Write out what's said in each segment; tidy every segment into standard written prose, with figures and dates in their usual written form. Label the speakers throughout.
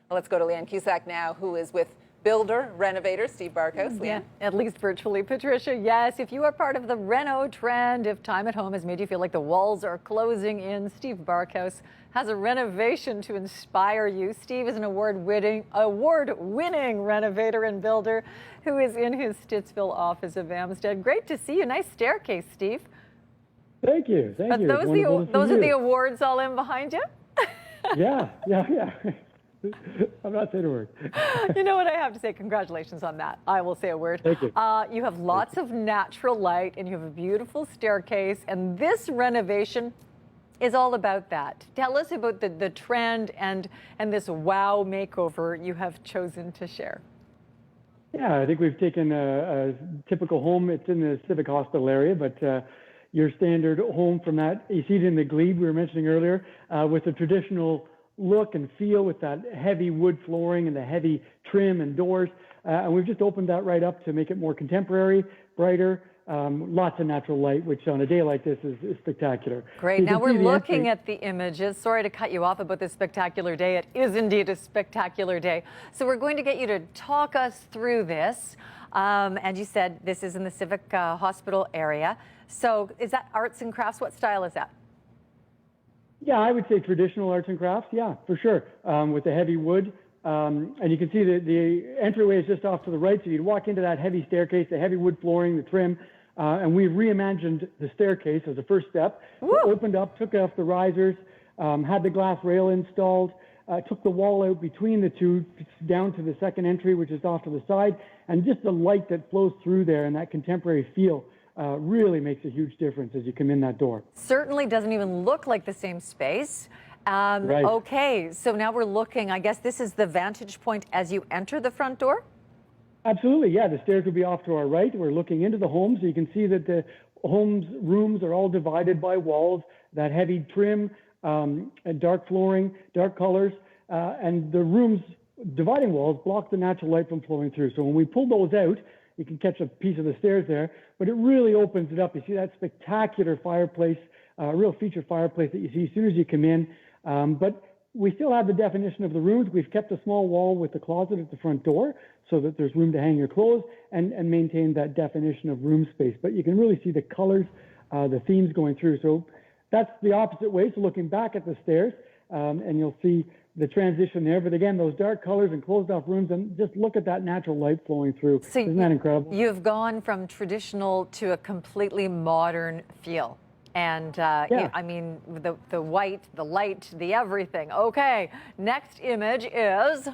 Speaker 1: Let's go to Leanne Cusack now, who is with builder, renovator, Steve Barkhouse.
Speaker 2: Yeah, at least virtually, Patricia. Yes, if you are part of the reno trend, if time at home has made you feel like the walls are closing in, Steve Barkhouse has a renovation to inspire you. Steve is an award-winning renovator and builder who is in his Stittsville office of Amsted. Great to see you. Nice staircase, Steve.
Speaker 3: Thank you. Thank you.
Speaker 2: Those are the awards all in behind you?
Speaker 3: Yeah. I'm not saying a word.
Speaker 2: You know what I have to say? Congratulations on that. I will say a word.
Speaker 3: Thank you.
Speaker 2: You have lots of natural light and you have a beautiful staircase, and this renovation is all about that. Tell us about the trend and this wow makeover you have chosen to share.
Speaker 3: Yeah, I think we've taken a typical home. It's in the Civic Hospital area, but your standard home from that, you see it in the glebe we were mentioning earlier, with a traditional look and feel with that heavy wood flooring and the heavy trim and doors. And we've just opened that right up to make it more contemporary, brighter, lots of natural light, which on a day like this is spectacular.
Speaker 2: Great. Now we're looking at the images. Sorry to cut you off about this spectacular day. It is indeed a spectacular day. So we're going to get you to talk us through this. And you said this is in the Civic Hospital area. So is that arts and crafts? What style is that?
Speaker 3: Yeah, I would say traditional arts and crafts. Yeah, for sure. With the heavy wood. And you can see that the entryway is just off to the right. So you'd walk into that heavy staircase, the heavy wood flooring, the trim. And we've reimagined the staircase as a first step. So opened up, took off the risers, had the glass rail installed, took the wall out between the two down to the second entry, which is off to the side. And just the light that flows through there and that contemporary feel really makes a huge difference as you come in that door.
Speaker 2: Certainly doesn't even look like the same space.
Speaker 3: Right.
Speaker 2: Okay, so now we're looking, I guess this is the vantage point as you enter the front door?
Speaker 3: Absolutely, yeah. The stairs will be off to our right. We're looking into the home, so you can see that the home's rooms are all divided by walls, that heavy trim, and dark flooring, dark colors, and the rooms dividing walls block the natural light from flowing through. So when we pull those out, you can catch a piece of the stairs there, but it really opens it up. You see that spectacular fireplace, real feature fireplace that you see as soon as you come in. But we still have the definition of the rooms. We've kept a small wall with the closet at the front door so that there's room to hang your clothes and maintain that definition of room space. But you can really see the colors, the themes going through. So that's the opposite way. So looking back at the stairs, and you'll see the transition there. But again, those dark colors and closed off rooms, and just look at that natural light flowing through.
Speaker 2: So
Speaker 3: isn't that incredible?
Speaker 2: You've gone from traditional to a completely modern feel. And
Speaker 3: Yeah.
Speaker 2: I mean, the white, the light, the everything. Okay, next image is...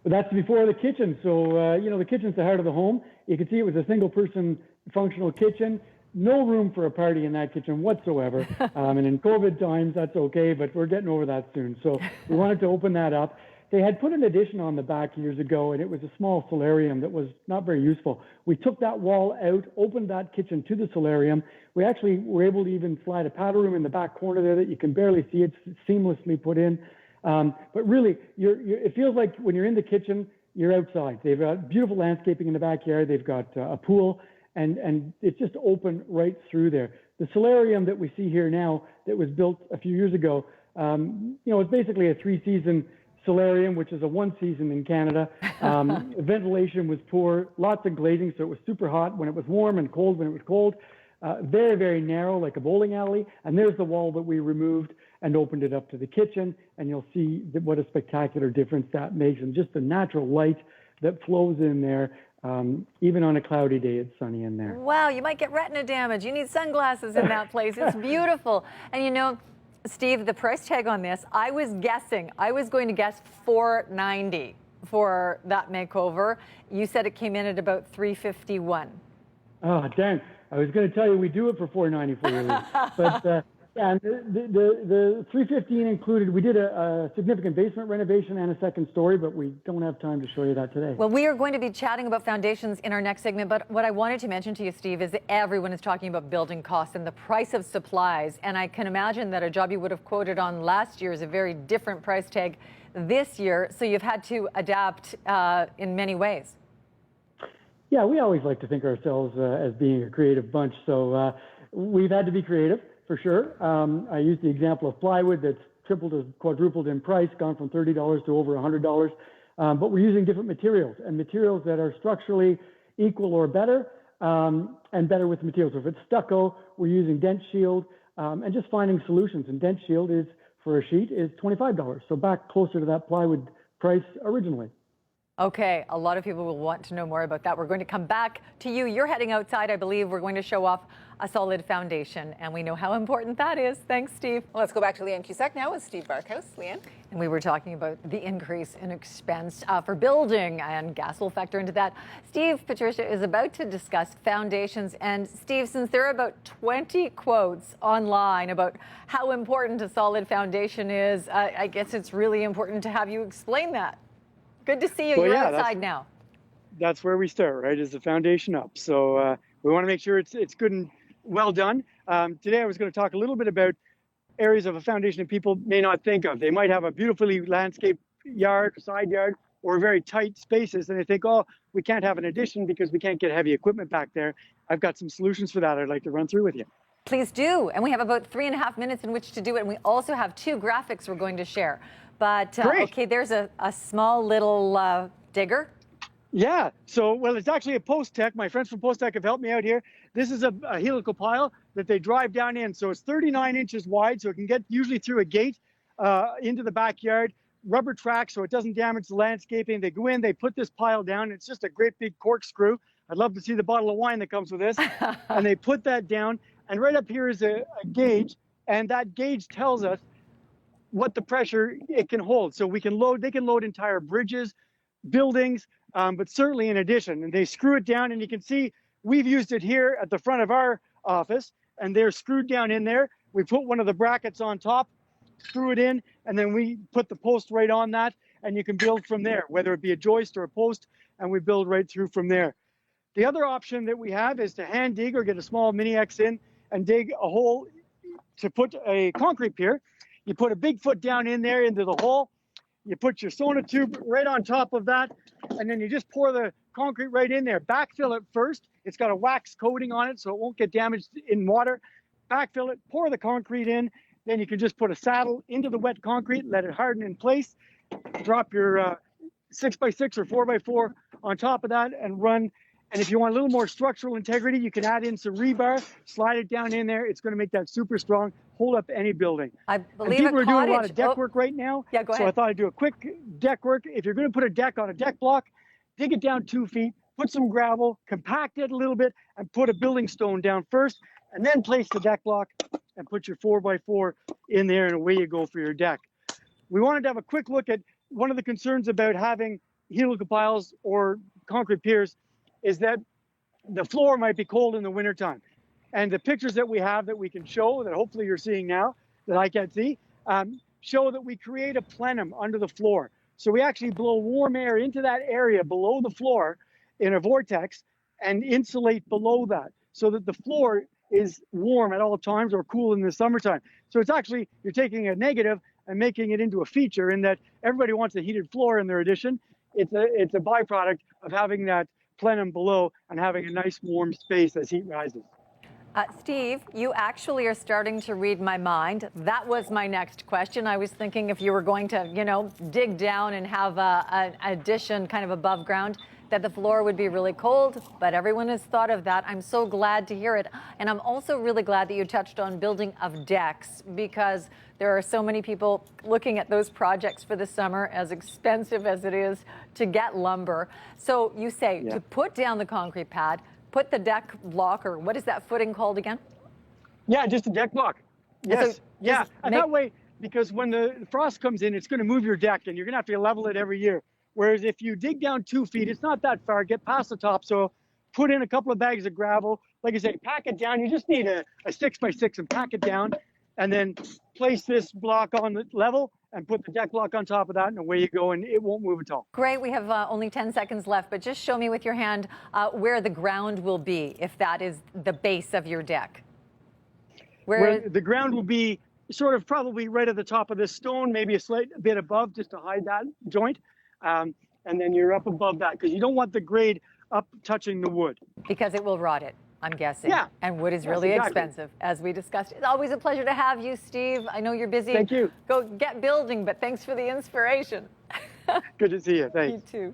Speaker 3: That's before the kitchen. So, the kitchen's the heart of the home. You can see it was a single person functional kitchen. No room for a party in that kitchen whatsoever. And in COVID times, that's okay, but we're getting over that soon. So we wanted to open that up. They had put an addition on the back years ago, and it was a small solarium that was not very useful. We took that wall out, opened that kitchen to the solarium. We actually were able to even slide a powder room in the back corner there that you can barely see. It's seamlessly put in. But really, it feels like when you're in the kitchen, you're outside. They've got beautiful landscaping in the backyard. They've got a pool, and it's just open right through there. The solarium that we see here now that was built a few years ago, it's basically a 3-season solarium, which is a 1-season in Canada. Ventilation was poor, lots of glazing, so it was super hot when it was warm and cold when it was cold. Very, very narrow, like a bowling alley. And there's the wall that we removed and opened it up to the kitchen. And you'll see what a spectacular difference that makes. And just the natural light that flows in there. Even on a cloudy day, it's sunny in there.
Speaker 2: Wow, you might get retina damage. You need sunglasses in that place. It's beautiful. And Steve, the price tag on this, I was going to guess $490 for that makeover. You said it came in at about $351.
Speaker 3: Oh, dang. I was going to tell you we do it for $490 for you. But yeah, the $315 included, we did a significant basement renovation and a second story, but we don't have time to show you that today.
Speaker 2: Well, we are going to be chatting about foundations in our next segment, but what I wanted to mention to you, Steve, is that everyone is talking about building costs and the price of supplies, and I can imagine that a job you would have quoted on last year is a very different price tag this year, so you've had to adapt in many ways.
Speaker 3: Yeah, we always like to think ourselves as being a creative bunch, so we've had to be creative for sure. I used the example of plywood that's tripled or quadrupled in price, gone from $30 to over $100. But we're using different materials, and materials that are structurally equal or better, and better with materials. So if it's stucco, we're using Dent Shield, and just finding solutions. And Dent Shield is, for a sheet, is $25. So back closer to that plywood price originally.
Speaker 2: Okay, a lot of people will want to know more about that. We're going to come back to you. You're heading outside, I believe. We're going to show off a solid foundation, and we know how important that is. Thanks, Steve.
Speaker 1: Well, let's go back to Leanne Cusack now with Steve Barkhouse. Leanne?
Speaker 2: And we were talking about the increase in expense for building, and gas will factor into that. Steve, Patricia is about to discuss foundations. And Steve, since there are about 20 quotes online about how important a solid foundation is, I guess it's really important to have you explain that. Good to see you.
Speaker 4: Well,
Speaker 2: You're
Speaker 4: yeah,
Speaker 2: outside now.
Speaker 4: That's where we start, right? Is the foundation up? So we want to make sure it's good and well done. Today I was going to talk a little bit about areas of a foundation that people may not think of. They might have a beautifully landscaped yard, side yard, or very tight spaces, and they think, oh, we can't have an addition because we can't get heavy equipment back there. I've got some solutions for that I'd like to run through with you.
Speaker 2: Please do. And we have about 3.5 minutes in which to do it. And we also have 2 graphics we're going to share. But, okay, there's a small little digger.
Speaker 4: Yeah. So, well, it's actually a Post Tech. My friends from Post Tech have helped me out here. This is a helical pile that they drive down in. So it's 39 inches wide, so it can get usually through a gate into the backyard. Rubber track, so it doesn't damage the landscaping. They go in, they put this pile down. It's just a great big corkscrew. I'd love to see the bottle of wine that comes with this. And they put that down. And right up here is a gauge, and that gauge tells us what the pressure it can hold. So they can load entire bridges, buildings, but certainly in addition. And they screw it down, and you can see we've used it here at the front of our office, and they're screwed down in there. We put one of the brackets on top, screw it in, and then we put the post right on that, and you can build from there, whether it be a joist or a post, and we build right through from there. The other option that we have is to hand dig or get a small mini X in and dig a hole to put a concrete pier. You put a big foot down in there into the hole. You put your sonotube right on top of that, and then you just pour the concrete right in there. Backfill it first. It's got a wax coating on it, so it won't get damaged in water. Backfill it, pour the concrete in. Then you can just put a saddle into the wet concrete, let it harden in place. Drop your 6x6 or 4x4 on top of that and run. And if you want a little more structural integrity, you can add in some rebar, slide it down in there. It's going to make that super strong, hold up any building.
Speaker 2: I believe
Speaker 4: people are doing a lot of
Speaker 2: cottage.
Speaker 4: deck work right now.
Speaker 2: Yeah, go ahead.
Speaker 4: So I thought I'd do a quick deck work. If you're going to put a deck on a deck block, dig it down 2 feet, put some gravel, compact it a little bit, and put a building stone down first, and then place the deck block and put your 4x4 in there, and away you go for your deck. We wanted to have a quick look at one of the concerns about having helical piles or concrete piers is that the floor might be cold in the wintertime. And the pictures that we have that we can show, that hopefully you're seeing now, that I can't see, show that we create a plenum under the floor. So we actually blow warm air into that area below the floor in a vortex and insulate below that so that the floor is warm at all times or cool in the summertime. So it's actually, you're taking a negative and making it into a feature in that everybody wants a heated floor in their addition. It's a byproduct of having that plenum below and having a nice warm space as heat rises.
Speaker 2: Steve, you actually are starting to read my mind. That was my next question. I was thinking if you were going to, dig down and have an addition kind of above ground, that the floor would be really cold, but everyone has thought of that. I'm so glad to hear it. And I'm also really glad that you touched on building of decks, because there are so many people looking at those projects for the summer, as expensive as it is to get lumber. So you say to put down the concrete pad, put the deck block, or what is that footing called again?
Speaker 4: Yeah, just a deck block. Yes.
Speaker 2: So
Speaker 4: yeah. And that way, because when the frost comes in, it's going to move your deck and you're going to have to level it every year. Whereas if you dig down 2 feet, it's not that far, get past the top. So put in a couple of bags of gravel. Like I say, pack it down. You just need a 6x6 and pack it down, and then place this block on the level and put the deck block on top of that, and away you go, and it won't move at all.
Speaker 2: Great. We have only 10 seconds left, but just show me with your hand where the ground will be, if that is the base of your deck.
Speaker 4: Where the ground will be sort of probably right at the top of this stone, maybe a slight bit above, just to hide that joint. And then you're up above that, because you don't want the grade up touching the wood.
Speaker 2: Because it will rot it. I'm guessing.
Speaker 4: Yeah.
Speaker 2: And wood is
Speaker 4: Yes,
Speaker 2: really
Speaker 4: exactly.
Speaker 2: expensive, as we discussed. It's always a pleasure to have you, Steve. I know you're busy.
Speaker 4: Thank you.
Speaker 2: Go get building, but thanks for the inspiration.
Speaker 4: Good to see you. Thanks.
Speaker 2: You too.